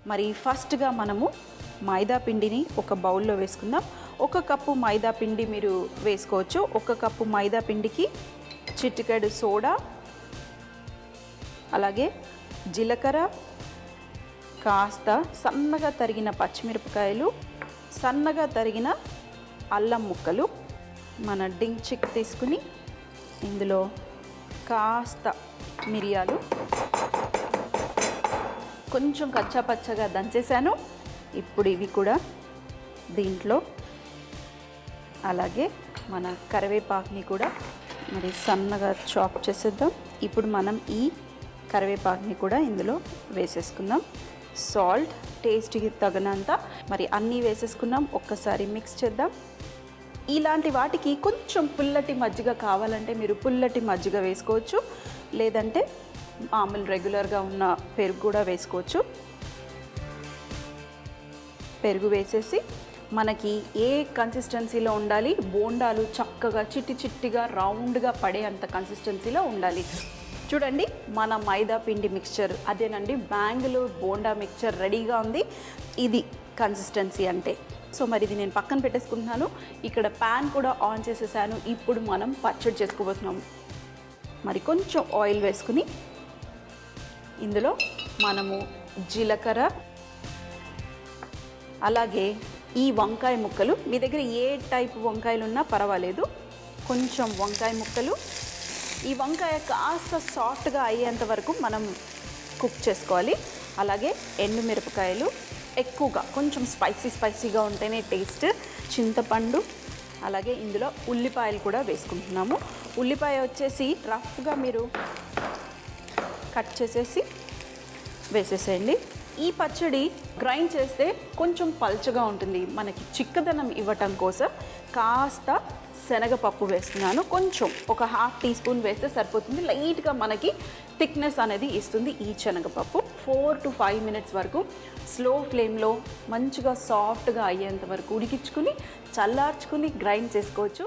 మరి ఫస్ట్గా మనము మైదా పిండిని ఒక బౌల్లో వేసుకుందాం. 1 కప్పు మైదా పిండి మీరు వేసుకోవచ్చు. 1 కప్పు మైదా పిండికి చిటికెడు సోడా, అలాగే జీలకర్ర, కాస్త సన్నగా తరిగిన పచ్చిమిరపకాయలు, సన్నగా తరిగిన అల్లం ముక్కలు, మన డింగ్ చిక్ తీసుకుని ఇందులో కాస్త మిరియాలు, కొంచెం కచ్చాపచ్చగా దంచేసాను. ఇప్పుడు ఇవి కూడా దీంట్లో, అలాగే మన కరివేపాకుని కూడా మరి సన్నగా చాప్ చేసేద్దాం. ఇప్పుడు మనం ఈ కరివేపాకుని కూడా ఇందులో వేసేసుకుందాం. సాల్ట్ టేస్ట్కి తగినంత మరి అన్నీ వేసేసుకున్నాం. ఒక్కసారి మిక్స్ చేద్దాం. ఇలాంటి వాటికి కొంచెం పుల్లటి మజ్జిగ కావాలంటే మీరు పుల్లటి మజ్జిగ వేసుకోవచ్చు, లేదంటే మామూలు రెగ్యులర్గా ఉన్న పెరుగు కూడా వేసుకోవచ్చు. పెరుగు వేసేసి మనకి ఏ కన్సిస్టెన్సీలో ఉండాలి, బోండాలు చక్కగా చిట్టి చిట్టిగా రౌండ్గా పడే అంత కన్సిస్టెన్సీలో ఉండాలి. చూడండి, మన మైదా పిండి మిక్స్చర్ అదేనండి, బెంగళూరు బోండా మిక్స్చర్ రెడీగా ఉంది. ఇది కన్సిస్టెన్సీ అంటే. సో మరి ఇది నేను పక్కన పెట్టేసుకుంటున్నాను. ఇక్కడ ప్యాన్ కూడా ఆన్ చేసేసాను. ఇప్పుడు మనం పచ్చడి చేసుకోబోతున్నాము. మరి కొంచెం ఆయిల్ వేసుకుని ఇందులో మనము జీలకర్ర, అలాగే ఈ వంకాయ ముక్కలు, మీ దగ్గర ఏ టైప్ వంకాయలు ఉన్నా పర్వాలేదు, కొంచెం వంకాయ ముక్కలు. ఈ వంకాయ కాస్త సాఫ్ట్గా అయ్యేంత వరకు మనం కుక్ చేసుకోవాలి. అలాగే ఎండుమిరపకాయలు ఎక్కువగా, కొంచెం స్పైసీగా ఉంటేనే టేస్ట్. చింతపండు, అలాగే ఇందులో ఉల్లిపాయలు కూడా వేసుకుంటున్నాము. ఉల్లిపాయ వచ్చేసి రఫ్గా మీరు కట్ చేసేసి వేసేసేయండి. ఈ పచ్చడి గ్రైండ్ చేస్తే కొంచెం పల్చగా ఉంటుంది. మనకి చిక్కదనం ఇవ్వటం కోసం కాస్త శనగపప్పు వేస్తున్నాను. కొంచెం ఒక 1/2 టీ స్పూన్ వేస్తే సరిపోతుంది. లైట్గా మనకి థిక్నెస్ అనేది ఇస్తుంది ఈ శనగపప్పు. 4 to 5 మినిట్స్ వరకు స్లో ఫ్లేమ్లో మంచిగా సాఫ్ట్గా అయ్యేంత వరకు ఉడికించుకుని చల్లార్చుకుని గ్రైండ్ చేసుకోవచ్చు.